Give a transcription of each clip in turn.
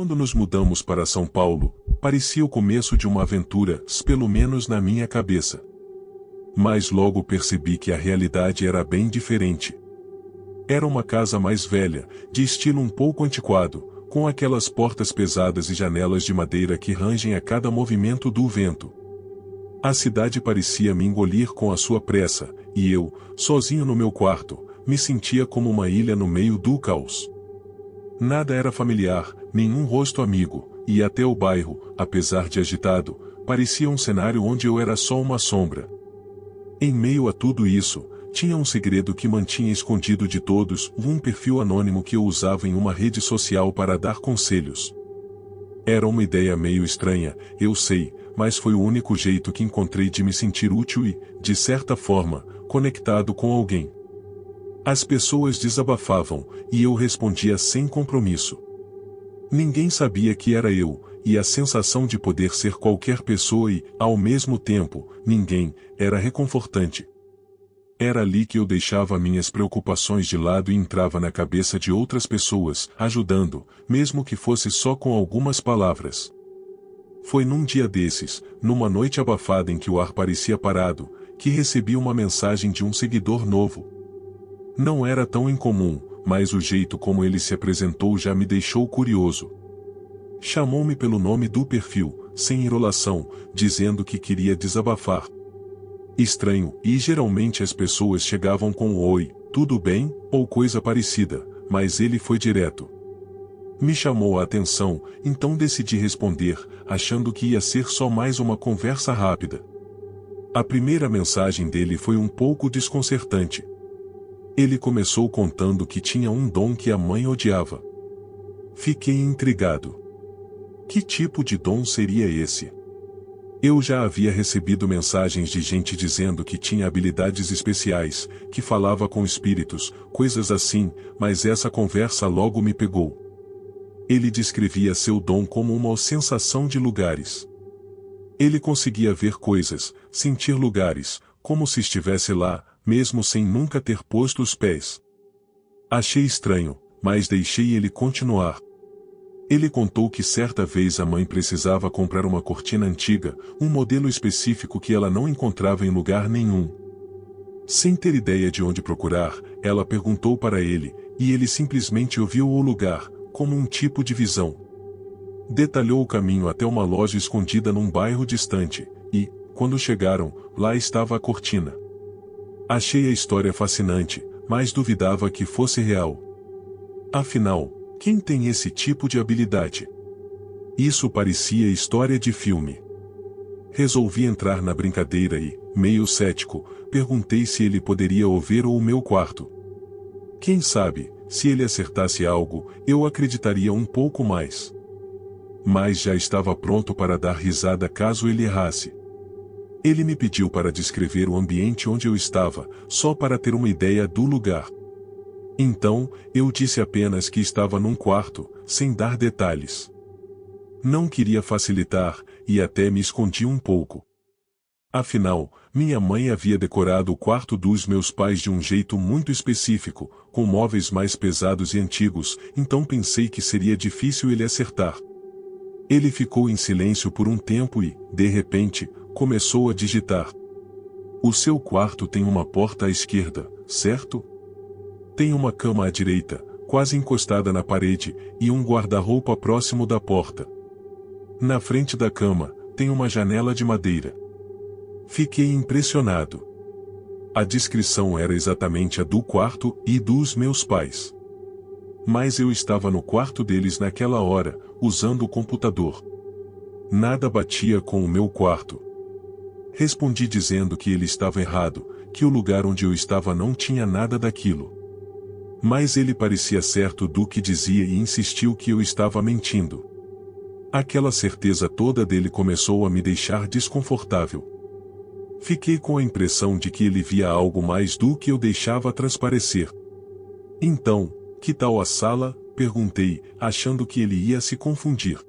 Quando nos mudamos para São Paulo, parecia o começo de uma aventura, pelo menos na minha cabeça. Mas logo percebi que a realidade era bem diferente. Era uma casa mais velha, de estilo um pouco antiquado, com aquelas portas pesadas e janelas de madeira que rangem a cada movimento do vento. A cidade parecia me engolir com a sua pressa, e eu, sozinho no meu quarto, me sentia como uma ilha no meio do caos. Nada era familiar, nenhum rosto amigo, e até o bairro, apesar de agitado, parecia um cenário onde eu era só uma sombra. Em meio a tudo isso, tinha um segredo que mantinha escondido de todos, um perfil anônimo que eu usava em uma rede social para dar conselhos. Era uma ideia meio estranha, eu sei, mas foi o único jeito que encontrei de me sentir útil e, de certa forma, conectado com alguém. As pessoas desabafavam, e eu respondia sem compromisso. Ninguém sabia que era eu, e a sensação de poder ser qualquer pessoa e, ao mesmo tempo, ninguém, era reconfortante. Era ali que eu deixava minhas preocupações de lado e entrava na cabeça de outras pessoas, ajudando, mesmo que fosse só com algumas palavras. Foi num dia desses, numa noite abafada em que o ar parecia parado, que recebi uma mensagem de um seguidor novo. Não era tão incomum, mas o jeito como ele se apresentou já me deixou curioso. Chamou-me pelo nome do perfil, sem enrolação, dizendo que queria desabafar. Estranho, e geralmente as pessoas chegavam com oi, tudo bem, ou coisa parecida, mas ele foi direto. Me chamou a atenção, então decidi responder, achando que ia ser só mais uma conversa rápida. A primeira mensagem dele foi um pouco desconcertante. Ele começou contando que tinha um dom que a mãe odiava. Fiquei intrigado. Que tipo de dom seria esse? Eu já havia recebido mensagens de gente dizendo que tinha habilidades especiais, que falava com espíritos, coisas assim, mas essa conversa logo me pegou. Ele descrevia seu dom como uma sensação de lugares. Ele conseguia ver coisas, sentir lugares, como se estivesse lá, mesmo sem nunca ter posto os pés. Achei estranho, mas deixei ele continuar. Ele contou que certa vez a mãe precisava comprar uma cortina antiga, um modelo específico que ela não encontrava em lugar nenhum. Sem ter ideia de onde procurar, ela perguntou para ele, e ele simplesmente ouviu o lugar, como um tipo de visão. Detalhou o caminho até uma loja escondida num bairro distante, e, quando chegaram, lá estava a cortina. Achei a história fascinante, mas duvidava que fosse real. Afinal, quem tem esse tipo de habilidade? Isso parecia história de filme. Resolvi entrar na brincadeira e, meio cético, perguntei se ele poderia ouvir o meu quarto. Quem sabe, se ele acertasse algo, eu acreditaria um pouco mais. Mas já estava pronto para dar risada caso ele errasse. Ele me pediu para descrever o ambiente onde eu estava, só para ter uma ideia do lugar. Então, eu disse apenas que estava num quarto, sem dar detalhes. Não queria facilitar, e até me escondi um pouco. Afinal, minha mãe havia decorado o quarto dos meus pais de um jeito muito específico, com móveis mais pesados e antigos, então pensei que seria difícil ele acertar. Ele ficou em silêncio por um tempo e, de repente, começou a digitar. O seu quarto tem uma porta à esquerda, certo? Tem uma cama à direita, quase encostada na parede, e um guarda-roupa próximo da porta. Na frente da cama, tem uma janela de madeira. Fiquei impressionado. A descrição era exatamente a do quarto e dos meus pais. Mas eu estava no quarto deles naquela hora, usando o computador. Nada batia com o meu quarto. Respondi dizendo que ele estava errado, que o lugar onde eu estava não tinha nada daquilo. Mas ele parecia certo do que dizia e insistiu que eu estava mentindo. Aquela certeza toda dele começou a me deixar desconfortável. Fiquei com a impressão de que ele via algo mais do que eu deixava transparecer. Então, que tal a sala? Perguntei, achando que ele ia se confundir.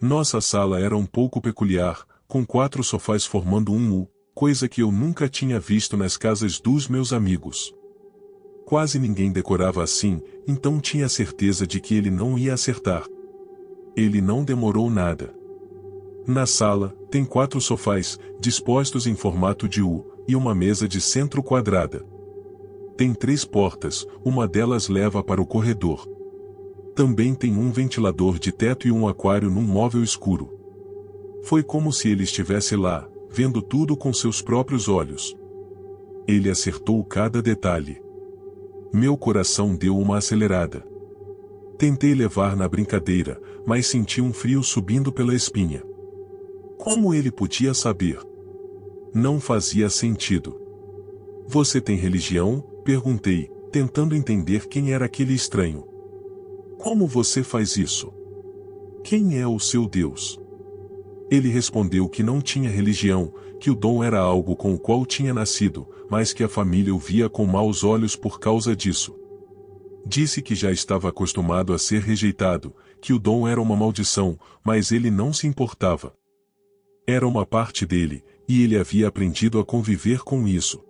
Nossa sala era um pouco peculiar, com 4 sofás formando um U, coisa que eu nunca tinha visto nas casas dos meus amigos. Quase ninguém decorava assim, então tinha certeza de que ele não ia acertar. Ele não demorou nada. Na sala, tem 4 sofás, dispostos em formato de U, e uma mesa de centro quadrada. Tem 3 portas, uma delas leva para o corredor. Também tem um ventilador de teto e um aquário num móvel escuro. Foi como se ele estivesse lá, vendo tudo com seus próprios olhos. Ele acertou cada detalhe. Meu coração deu uma acelerada. Tentei levar na brincadeira, mas senti um frio subindo pela espinha. Como ele podia saber? Não fazia sentido. Você tem religião? Perguntei, tentando entender quem era aquele estranho. Como você faz isso? Quem é o seu Deus? Ele respondeu que não tinha religião, que o dom era algo com o qual tinha nascido, mas que a família o via com maus olhos por causa disso. Disse que já estava acostumado a ser rejeitado, que o dom era uma maldição, mas ele não se importava. Era uma parte dele, e ele havia aprendido a conviver com isso.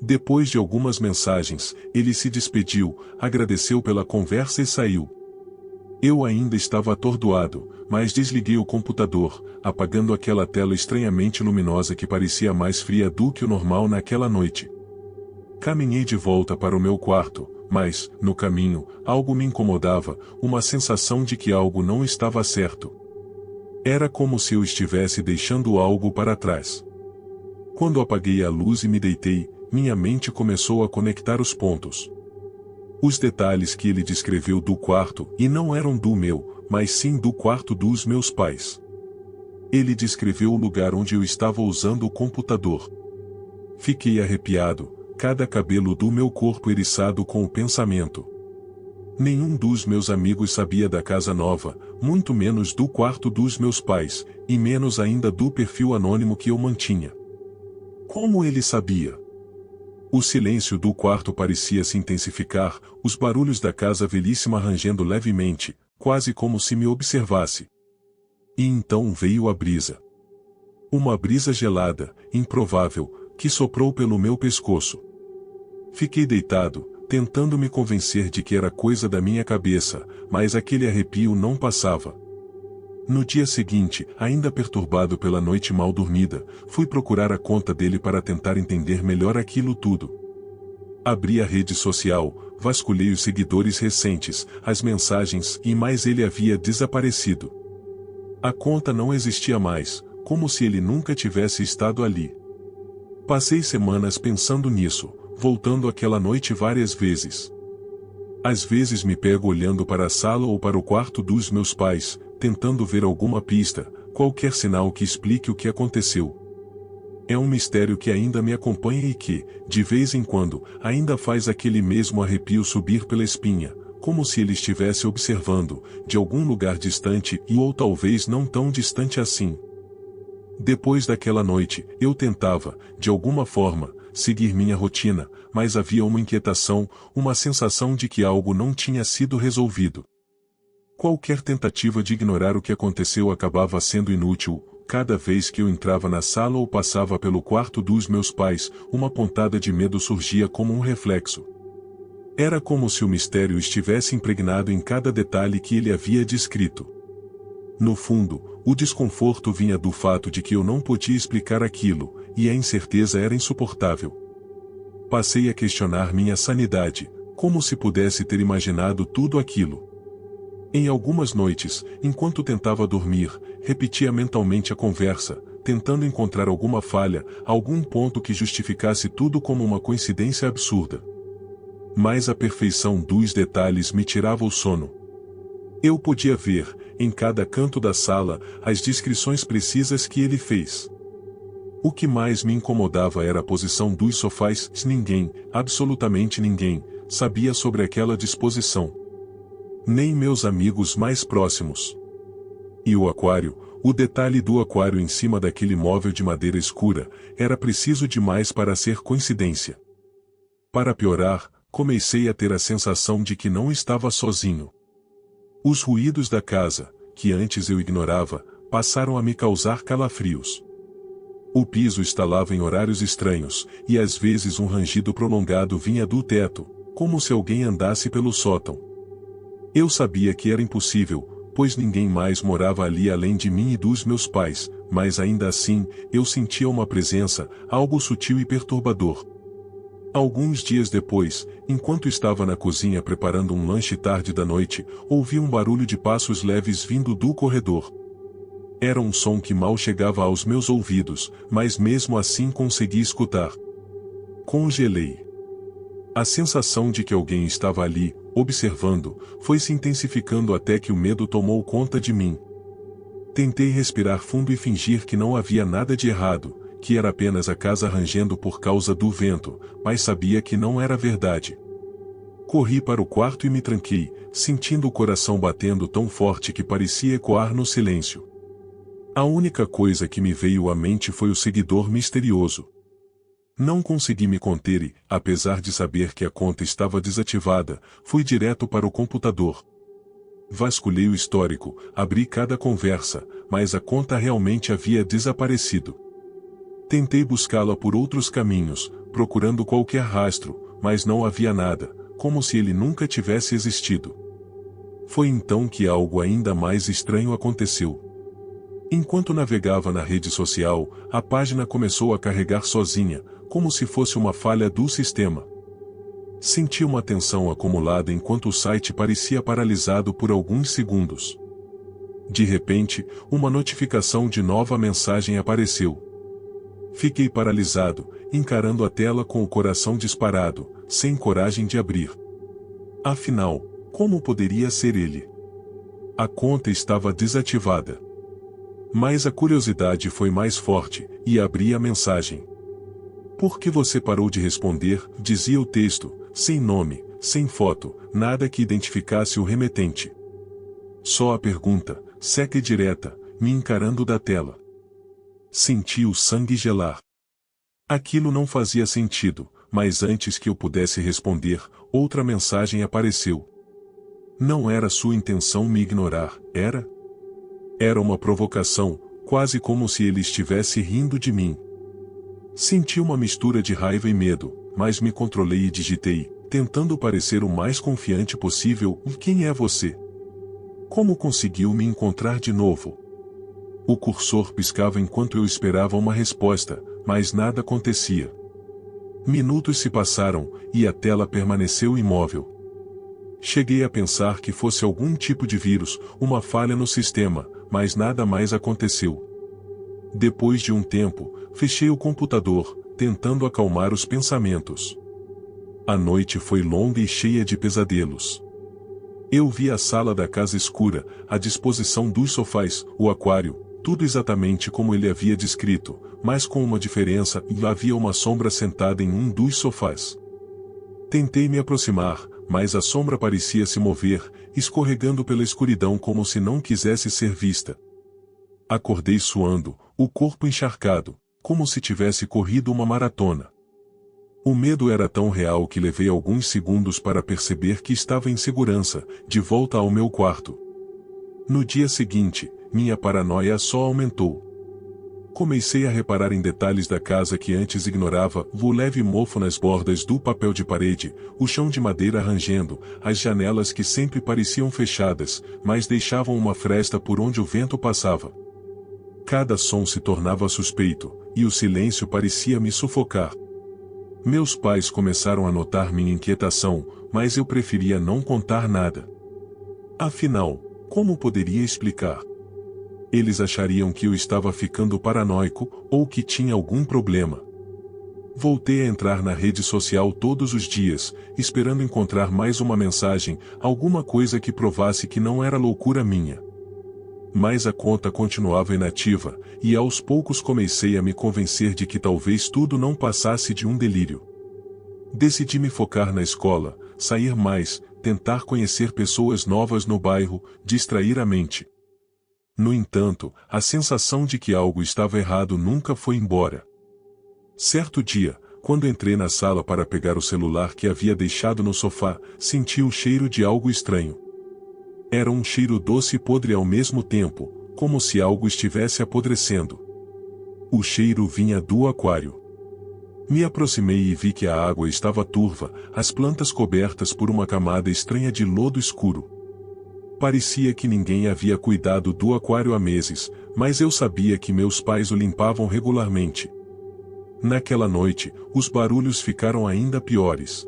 Depois de algumas mensagens, ele se despediu, agradeceu pela conversa e saiu. Eu ainda estava atordoado, mas desliguei o computador, apagando aquela tela estranhamente luminosa que parecia mais fria do que o normal naquela noite. Caminhei de volta para o meu quarto, mas, no caminho, algo me incomodava, uma sensação de que algo não estava certo. Era como se eu estivesse deixando algo para trás. Quando apaguei a luz e me deitei, minha mente começou a conectar os pontos. Os detalhes que ele descreveu do quarto, e não eram do meu, mas sim do quarto dos meus pais. Ele descreveu o lugar onde eu estava usando o computador. Fiquei arrepiado, cada cabelo do meu corpo eriçado com o pensamento. Nenhum dos meus amigos sabia da casa nova, muito menos do quarto dos meus pais, e menos ainda do perfil anônimo que eu mantinha. Como ele sabia? O silêncio do quarto parecia se intensificar, os barulhos da casa velhíssima rangendo levemente, quase como se me observasse. E então veio a brisa. Uma brisa gelada, improvável, que soprou pelo meu pescoço. Fiquei deitado, tentando me convencer de que era coisa da minha cabeça, mas aquele arrepio não passava. No dia seguinte, ainda perturbado pela noite mal dormida, fui procurar a conta dele para tentar entender melhor aquilo tudo. Abri a rede social, vasculhei os seguidores recentes, as mensagens e mais ele havia desaparecido. A conta não existia mais, como se ele nunca tivesse estado ali. Passei semanas pensando nisso, voltando àquela noite várias vezes. Às vezes me pego olhando para a sala ou para o quarto dos meus pais, tentando ver alguma pista, qualquer sinal que explique o que aconteceu. É um mistério que ainda me acompanha e que, de vez em quando, ainda faz aquele mesmo arrepio subir pela espinha, como se ele estivesse observando, de algum lugar distante e ou talvez não tão distante assim. Depois daquela noite, eu tentava, de alguma forma, seguir minha rotina, mas havia uma inquietação, uma sensação de que algo não tinha sido resolvido. Qualquer tentativa de ignorar o que aconteceu acabava sendo inútil. Cada vez que eu entrava na sala ou passava pelo quarto dos meus pais, uma pontada de medo surgia como um reflexo. Era como se o mistério estivesse impregnado em cada detalhe que ele havia descrito. No fundo, o desconforto vinha do fato de que eu não podia explicar aquilo, e a incerteza era insuportável. Passei a questionar minha sanidade, como se pudesse ter imaginado tudo aquilo. Em algumas noites, enquanto tentava dormir, repetia mentalmente a conversa, tentando encontrar alguma falha, algum ponto que justificasse tudo como uma coincidência absurda. Mas a perfeição dos detalhes me tirava o sono. Eu podia ver, em cada canto da sala, as descrições precisas que ele fez. O que mais me incomodava era a posição dos sofás. Ninguém, absolutamente ninguém, sabia sobre aquela disposição. Nem meus amigos mais próximos. E o aquário, o detalhe do aquário em cima daquele móvel de madeira escura, era preciso demais para ser coincidência. Para piorar, comecei a ter a sensação de que não estava sozinho. Os ruídos da casa, que antes eu ignorava, passaram a me causar calafrios. O piso estalava em horários estranhos, e às vezes um rangido prolongado vinha do teto, como se alguém andasse pelo sótão. Eu sabia que era impossível, pois ninguém mais morava ali além de mim e dos meus pais, mas ainda assim, eu sentia uma presença, algo sutil e perturbador. Alguns dias depois, enquanto estava na cozinha preparando um lanche tarde da noite, ouvi um barulho de passos leves vindo do corredor. Era um som que mal chegava aos meus ouvidos, mas mesmo assim consegui escutar. Congelei. A sensação de que alguém estava ali, observando, foi se intensificando até que o medo tomou conta de mim. Tentei respirar fundo e fingir que não havia nada de errado, que era apenas a casa rangendo por causa do vento, mas sabia que não era verdade. Corri para o quarto e me tranquei, sentindo o coração batendo tão forte que parecia ecoar no silêncio. A única coisa que me veio à mente foi o seguidor misterioso. Não consegui me conter e, apesar de saber que a conta estava desativada, fui direto para o computador. Vasculhei o histórico, abri cada conversa, mas a conta realmente havia desaparecido. Tentei buscá-la por outros caminhos, procurando qualquer rastro, mas não havia nada, como se ele nunca tivesse existido. Foi então que algo ainda mais estranho aconteceu. Enquanto navegava na rede social, a página começou a carregar sozinha, como se fosse uma falha do sistema. Senti uma tensão acumulada enquanto o site parecia paralisado por alguns segundos. De repente, uma notificação de nova mensagem apareceu. Fiquei paralisado, encarando a tela com o coração disparado, sem coragem de abrir. Afinal, como poderia ser ele? A conta estava desativada. Mas a curiosidade foi mais forte, e abri a mensagem. Por que você parou de responder? Dizia o texto, sem nome, sem foto, nada que identificasse o remetente. Só a pergunta, seca e direta, me encarando da tela. Senti o sangue gelar. Aquilo não fazia sentido, mas antes que eu pudesse responder, outra mensagem apareceu. Não era sua intenção me ignorar, era? Era uma provocação, quase como se ele estivesse rindo de mim. Senti uma mistura de raiva e medo, mas me controlei e digitei, tentando parecer o mais confiante possível. Quem é você? Como conseguiu me encontrar de novo? O cursor piscava enquanto eu esperava uma resposta, mas nada acontecia. Minutos se passaram, e a tela permaneceu imóvel. Cheguei a pensar que fosse algum tipo de vírus, uma falha no sistema, mas nada mais aconteceu. Depois de um tempo, fechei o computador, tentando acalmar os pensamentos. A noite foi longa e cheia de pesadelos. Eu vi a sala da casa escura, a disposição dos sofás, o aquário, tudo exatamente como ele havia descrito, mas com uma diferença: havia uma sombra sentada em um dos sofás. Tentei me aproximar, mas a sombra parecia se mover, escorregando pela escuridão como se não quisesse ser vista. Acordei suando, o corpo encharcado, como se tivesse corrido uma maratona. O medo era tão real que levei alguns segundos para perceber que estava em segurança, de volta ao meu quarto. No dia seguinte, minha paranoia só aumentou. Comecei a reparar em detalhes da casa que antes ignorava: o leve mofo nas bordas do papel de parede, o chão de madeira rangendo, as janelas que sempre pareciam fechadas, mas deixavam uma fresta por onde o vento passava. Cada som se tornava suspeito, e o silêncio parecia me sufocar. Meus pais começaram a notar minha inquietação, mas eu preferia não contar nada. Afinal, como poderia explicar? Eles achariam que eu estava ficando paranoico, ou que tinha algum problema. Voltei a entrar na rede social todos os dias, esperando encontrar mais uma mensagem, alguma coisa que provasse que não era loucura minha. Mas a conta continuava inativa, e aos poucos comecei a me convencer de que talvez tudo não passasse de um delírio. Decidi me focar na escola, sair mais, tentar conhecer pessoas novas no bairro, distrair a mente. No entanto, a sensação de que algo estava errado nunca foi embora. Certo dia, quando entrei na sala para pegar o celular que havia deixado no sofá, senti o cheiro de algo estranho. Era um cheiro doce e podre ao mesmo tempo, como se algo estivesse apodrecendo. O cheiro vinha do aquário. Me aproximei e vi que a água estava turva, as plantas cobertas por uma camada estranha de lodo escuro. Parecia que ninguém havia cuidado do aquário há meses, mas eu sabia que meus pais o limpavam regularmente. Naquela noite, os barulhos ficaram ainda piores.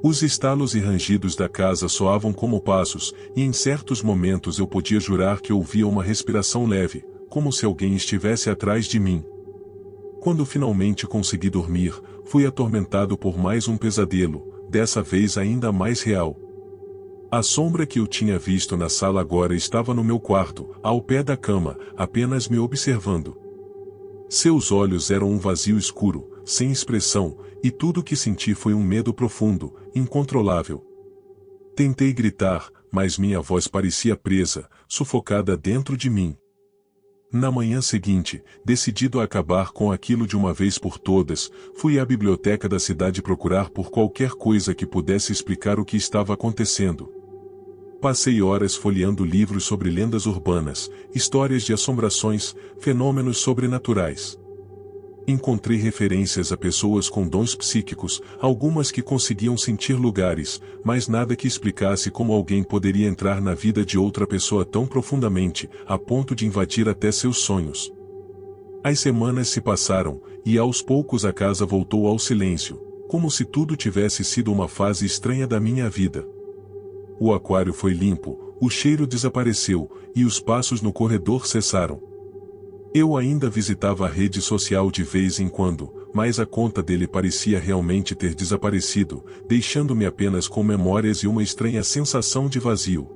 Os estalos e rangidos da casa soavam como passos, e em certos momentos eu podia jurar que ouvia uma respiração leve, como se alguém estivesse atrás de mim. Quando finalmente consegui dormir, fui atormentado por mais um pesadelo, dessa vez ainda mais real. A sombra que eu tinha visto na sala agora estava no meu quarto, ao pé da cama, apenas me observando. Seus olhos eram um vazio escuro, sem expressão, e tudo o que senti foi um medo profundo, incontrolável. Tentei gritar, mas minha voz parecia presa, sufocada dentro de mim. Na manhã seguinte, decidido a acabar com aquilo de uma vez por todas, fui à biblioteca da cidade procurar por qualquer coisa que pudesse explicar o que estava acontecendo. Passei horas folheando livros sobre lendas urbanas, histórias de assombrações, fenômenos sobrenaturais. Encontrei referências a pessoas com dons psíquicos, algumas que conseguiam sentir lugares, mas nada que explicasse como alguém poderia entrar na vida de outra pessoa tão profundamente, a ponto de invadir até seus sonhos. As semanas se passaram, e aos poucos a casa voltou ao silêncio, como se tudo tivesse sido uma fase estranha da minha vida. O aquário foi limpo, o cheiro desapareceu, e os passos no corredor cessaram. Eu ainda visitava a rede social de vez em quando, mas a conta dele parecia realmente ter desaparecido, deixando-me apenas com memórias e uma estranha sensação de vazio.